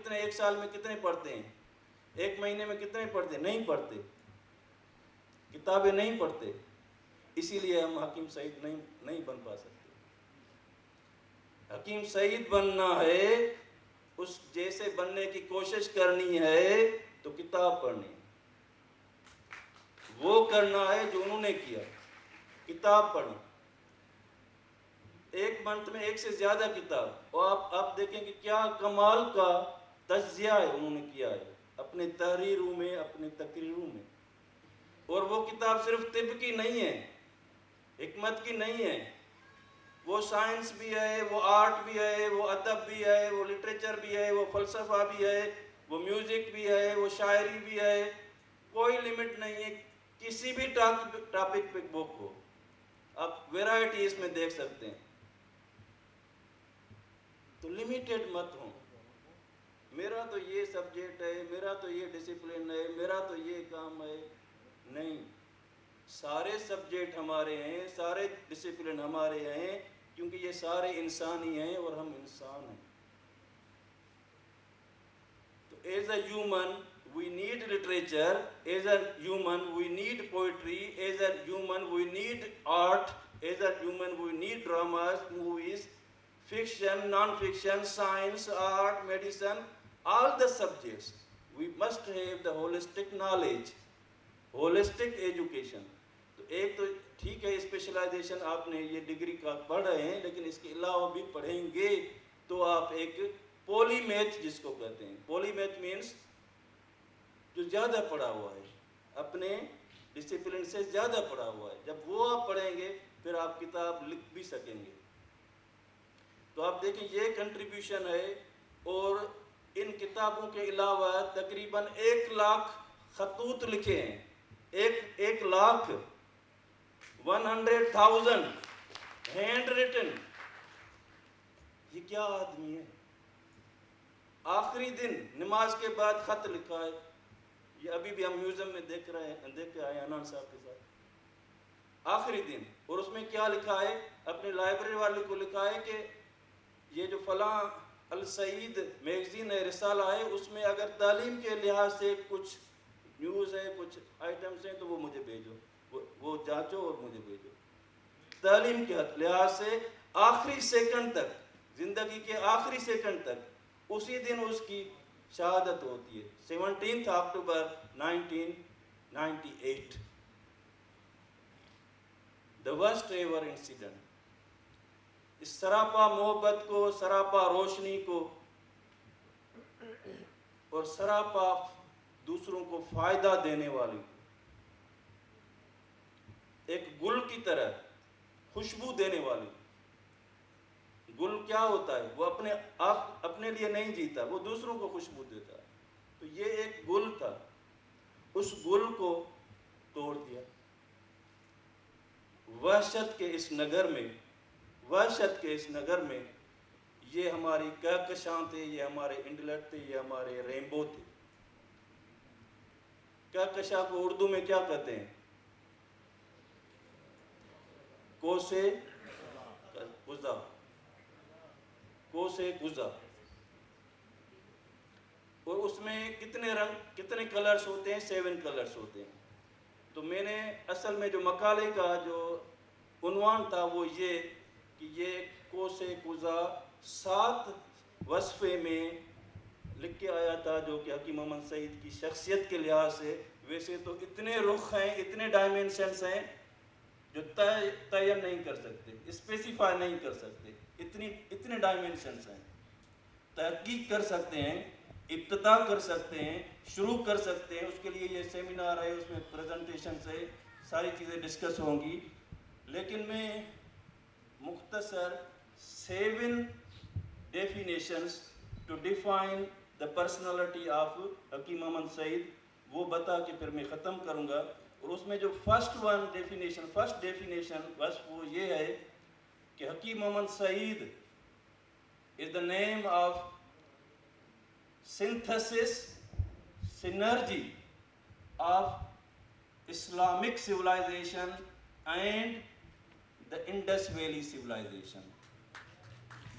کتنے ایک سال میں کتنے پڑھتے ہیں؟ ایک مہینے میں کتنے پڑھتے ہیں؟ نہیں پڑھتے، کتابیں نہیں پڑھتے. اسی لیے ہم حکیم سعید نہیں بن پا سکتے. حکیم سعید بننا ہے، اس جیسے بننے کی کوشش کرنی ہے تو کتاب پڑھنی ہے. وہ کرنا ہے جو انہوں نے کیا، کتاب پڑھنا. ایک منتھ میں ایک سے زیادہ کتاب. اور آپ دیکھیں کہ کیا کمال کا تجزیہ ہے انہوں نے کیا ہے اپنے تحریروں میں، اپنے تقریروں میں. اور وہ کتاب صرف طب کی نہیں ہے، حکمت کی نہیں ہے، وہ سائنس بھی ہے، وہ آرٹ بھی ہے، وہ ادب بھی ہے، وہ لٹریچر بھی ہے، وہ فلسفہ بھی ہے، وہ میوزک بھی ہے، وہ شاعری بھی ہے. کوئی لمٹ نہیں ہے، کسی بھی ٹاپک پہ بک ہو، آپ ویرائٹی اس میں دیکھ سکتے ہیں. تو لمیٹڈ مت ہوں، میرا تو یہ سبجیکٹ ہے، میرا تو یہ ڈسپلن ہے، میرا تو یہ کام ہے. نہیں، سارے سبجیکٹ ہمارے ہیں، سارے ڈسپلن ہمارے ہیں، کیونکہ یہ سارے انسانی ہیں اور ہم انسان ہیں. تو as a human we need literature, as a human we need poetry, as a human we need art, as a human we need dramas, movies, fiction, non-fiction, science, art, medicine, all the subjects. We must have the holistic knowledge, holistic education. تو ایک تو ٹھیک ہے specialisation آپ نے یہ degree کا پڑھ رہے ہیں، لیکن اس کے علاوہ بھی پڑھیں گے تو آپ ایک پولی میتھ جس کو کہتے ہیں، پولی میتھ مینس جو زیادہ پڑھا ہوا ہے، اپنے ڈسپلن سے زیادہ پڑھا ہوا ہے. جب وہ آپ پڑھیں گے پھر آپ کتاب لکھ بھی سکیں گے. تو آپ دیکھیں یہ کنٹریبیوشن ہے. اور ان کتابوں کے علاوہ تقریباً 1,00,000 خطوط لکھے ہیں. 1,00,000 100,000 ہینڈ ریٹن. یہ کیا آدمی ہے؟ آخری دن نماز کے بعد خط لکھا ہے. یہ ابھی بھی ہم میوزیم میں دیکھ کے آئے ہیں انان صاحب کے ساتھ. آخری دن. اور اس میں کیا لکھا ہے؟ اپنے لائبریری والے کو لکھا ہے کہ یہ جو فلاں السعید میگزین ہے، رسالہ ہے، اس میں اگر تعلیم کے لحاظ سے کچھ نیوز ہے، کچھ آئٹمس ہیں تو وہ مجھے بھیجو، وہ جانچو اور مجھے بھیجو. تعلیم کے لحاظ سے آخری سیکنڈ تک، زندگی کے آخری سیکنڈ تک، اسی دن اس کی شہادت ہوتی ہے. 17 اکتوبر 1998. The worst ever incident. اس سراپا محبت کو، سراپا روشنی کو اور سراپا دوسروں کو فائدہ دینے والی کو، ایک گل کی طرح خوشبو دینے والی. گل کیا ہوتا ہے؟ وہ اپنے لیے نہیں جیتا، وہ دوسروں کو خوشبو دیتا ہے. تو یہ ایک گل تھا، اس گل کو توڑ دیا. وحشت کے اس نگر میں، وحشت کے اس نگر میں یہ ہماری کہکشاں تھے، یہ ہمارے انٹلیکٹ تھے، یہ ہمارے رینبو تھے. کہکشاں کو اردو میں کیا کہتے ہیں؟ کوسے قزح، کوسے قزح. اور اس میں کتنے رنگ، کتنے کلرز ہوتے ہیں؟ 7 کلرز ہوتے ہیں. تو میں نے اصل میں جو مقالے کا جو عنوان تھا وہ یہ کہ یہ کوسے قزح 7 وصفے میں لکھ کے آیا تھا، جو کہ حکیم محمد سعید کی شخصیت کے لحاظ سے. ویسے تو اتنے رخ ہیں، اتنے ڈائمینشنز ہیں جو تعین نہیں کر سکتے، اسپیسیفائی نہیں کر سکتے. اتنے ڈائمینشنز ہیں. تحقیق کر سکتے ہیں، ابتدا کر سکتے ہیں، شروع کر سکتے ہیں. اس کے لیے یہ سیمینار ہے، اس میں پریزنٹیشنز ہے، ساری چیزیں ڈسکس ہوں گی. لیکن میں مختصر 7 definitions to define the personality of Hakim Mohammed سعید وہ بتا کے پھر میں ختم کروں گا. اور اس میں جو فرسٹ ڈیفینیشن بس وہ یہ ہے کہ حکیم محمد سعید is the name of synthesis, synergy of Islamic civilization and the Indus Valley civilization.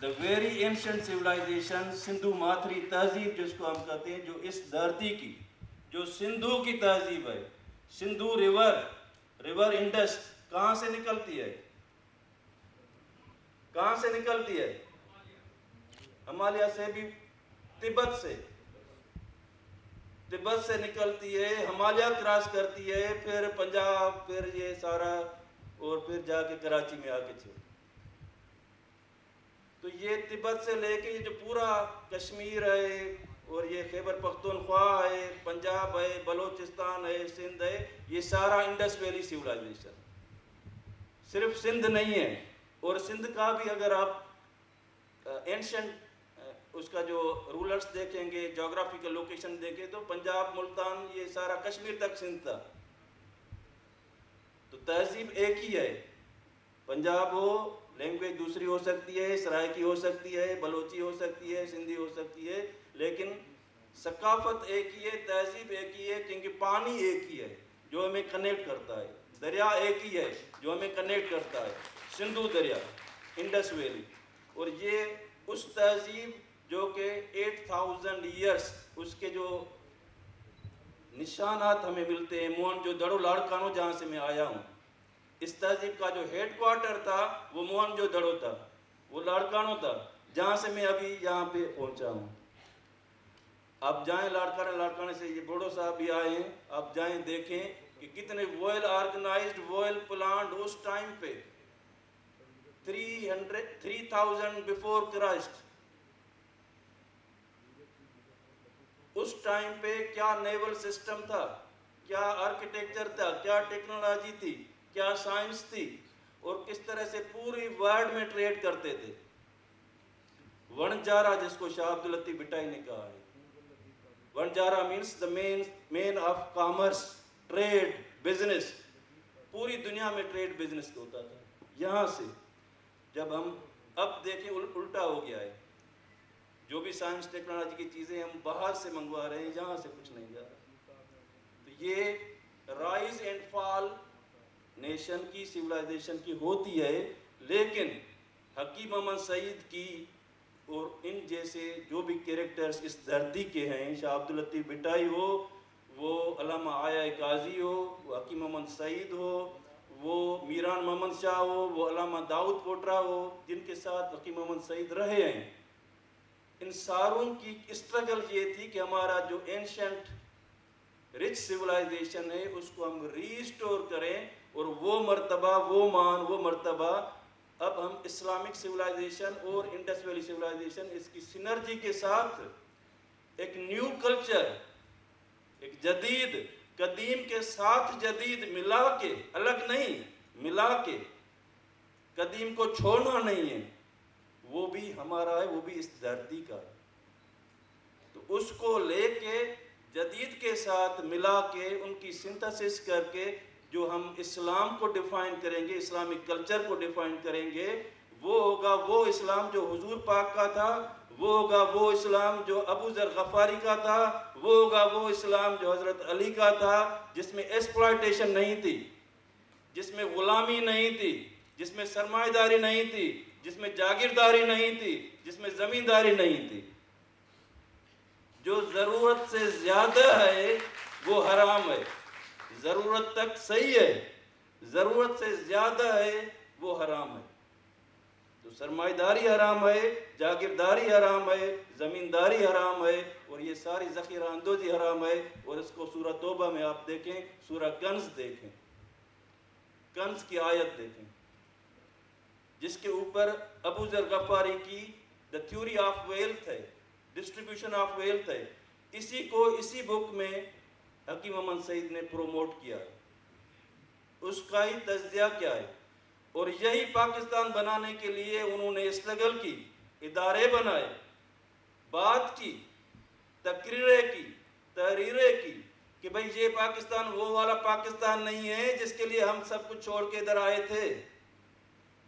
the very ancient civilization, Sindhu ماتری تہذیب جس کو ہم کہتے ہیں، جو اس دھرتی کی، جو سندھو کی تہذیب ہے، سندھو ریور انڈس کہاں سے نکلتی ہے؟ کہاں سے نکلتی ہے؟ ہمالیہ سے بھی، تبت سے نکلتی ہے، ہمالیہ کراس کرتی ہے، پھر پنجاب، پھر یہ سارا، اور پھر جا کے کراچی میں آ کے چھوڑ. تو یہ تبت سے لے کے یہ جو پورا کشمیر ہے، اور یہ خیبر پختونخوا ہے، پنجاب ہے، بلوچستان ہے، سندھ ہے، یہ سارا انڈس ویلی سیولائزیشن. صرف سندھ نہیں ہے، اور سندھ کا بھی اگر آپ اینشنٹ اس کا جو رولرز دیکھیں گے، جغرافیکل لوکیشن دیکھیں، تو پنجاب، ملتان، یہ سارا کشمیر تک سندھ تھا. تو تہذیب ایک ہی ہے. پنجاب ہو، لینگویج دوسری ہو سکتی ہے، سرائکی ہو سکتی ہے، بلوچی ہو سکتی ہے، سندھی ہو سکتی ہے، لیکن ثقافت ایک ہی ہے، تہذیب ایک ہی ہے، کیونکہ پانی ایک ہی ہے جو ہمیں کنیکٹ کرتا ہے. دریا ایک ہی ہے جو ہمیں کنیکٹ کرتا ہے، سندھو دریا، انڈس ویلی. اور یہ اس تہذیب جو کہ 8000 ایئرس، اس کے جو نشانات ہمیں ملتے ہیں. موہن جو دڑو لاڑکانو جہاں سے میں آیا ہوں، اس تہذیب کا جو ہیڈ کوارٹر تھا وہ موہن جو دڑو تھا، وہ لاڑکانو تھا، جہاں سے میں ابھی یہاں پہ پہنچا ہوں. آپ جائیں لاڑکانے سے، یہ بوڑو صاحب بھی آئے ہیں، آپ جائیں دیکھیں کہ کتنے ویل آرگنائزڈ، ویل پلانڈ اس ٹائم پہ. 3000 بیفور کرائسٹ. اس ٹائم پہ کیا نیول سسٹم تھا، کیا آرکیٹیکچر تھا، کیا ٹیکنالوجی تھی، کیا سائنس تھی، اور کس طرح سے پوری ورلڈ میں ٹریڈ کرتے تھے. ونجارا جس کو شاہ عبداللطیف بھٹائی نے کہا ہے، ونجارا means the man of commerce, trade, business. پوری دنیا میں ٹریڈ بزنس ہوتا تھا. یہاں سے جب ہم اب دیکھیں الٹا ہو گیا ہے، جو بھی سائنس ٹیکنالوجی کی چیزیں ہم باہر سے منگوا رہے ہیں، یہاں سے کچھ نہیں جا رہا. تو یہ رائز اینڈ فال نیشن کی، سیولائزیشن کی ہوتی ہے. لیکن حکیم محمد سعید کی اور ان جیسے جو بھی کیریکٹرز اس دھرتی کے ہیں، شاہ عبداللطیف بھٹائی ہو، وہ علامہ آیا قاضی ہو، وہ حکیم محمد سعید ہو، وہ میران محمد شاہ ہو، وہ علامہ داؤد پوٹرا ہو، جن کے ساتھ حکیم محمد سعید رہے ہیں، ان ساروں کی اسٹرگل یہ تھی کہ ہمارا جو اینشنٹ رچ سیولائزیشن ہے اس کو ہم ریسٹور کریں، اور وہ مرتبہ، وہ مان، وہ مرتبہ اب ہم اسلامک سیولائزیشن اور انڈس ویلی سیولائزیشن، اس کی سینرجی کے ساتھ ایک نیو کلچر، ایک جدید، قدیم کے ساتھ جدید ملا کے، الگ نہیں، ملا کے، قدیم کو چھوڑنا نہیں ہے. وہ بھی ہمارا ہے، وہ بھی اس دھرتی کا ہے. تو اس کو لے کے جدید کے ساتھ ملا کے، ان کی سنتھسس کر کے جو ہم اسلام کو ڈیفائن کریں گے، اسلامک کلچر کو ڈیفائن کریں گے، وہ ہوگا وہ اسلام جو حضور پاک کا تھا، وہ ہوگا وہ اسلام جو ابو ذر غفاری کا تھا، وہ ہوگا وہ اسلام جو حضرت علی کا تھا، جس میں ایکسپلائٹیشن نہیں تھی، جس میں غلامی نہیں تھی، جس میں سرمایہ داری نہیں تھی، جس میں جاگیرداری نہیں تھی، جس میں زمینداری نہیں تھی. جو ضرورت سے زیادہ ہے وہ حرام ہے. ضرورت تک صحیح ہے، ضرورت سے زیادہ ہے وہ حرام ہے. تو سرمایہ داری حرام ہے، جاگیرداری حرام ہے، زمینداری حرام ہے، اور یہ ساری ذخیرہ اندوزی حرام ہے. اور اس کو سورہ توبہ میں آپ دیکھیں، سورہ کنز دیکھیں، کنز کی آیت دیکھیں، جس کے اوپر ابو ذر غفاری کی دا تھیوری آف ویلتھ ہے، ڈسٹریبیوشن آف ویلتھ ہے. اسی کو اسی بک میں حکیم محمد سعید نے پروموٹ کیا ہے. اس کا ہی تجزیہ کیا ہے. اور یہی پاکستان بنانے کے لیے انہوں نے اسٹرگل کی، ادارے بنائے، بات کی، تقریریں کی، تحریریں کی کہ بھئی یہ پاکستان وہ والا پاکستان نہیں ہے جس کے لیے ہم سب کچھ چھوڑ کے ادھر آئے تھے.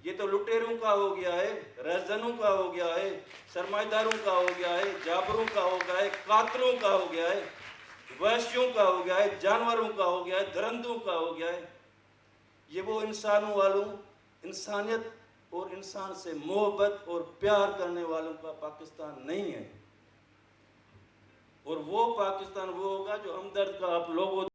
یہ تو لٹیروں کا ہو گیا ہے، رہزنوں کا ہو گیا ہے، سرمایہ داروں کا ہو گیا ہے، جابروں کا ہو گیا ہے، قاتلوں کا ہو گیا ہے، وحشیوں کا ہو گیا ہے، جانوروں کا ہو گیا ہے، درندوں کا ہو گیا ہے. یہ وہ انسانوں والوں، انسانیت اور انسان سے محبت اور پیار کرنے والوں کا پاکستان نہیں ہے. اور وہ پاکستان وہ ہوگا جو ہمدرد کا آپ لوگوں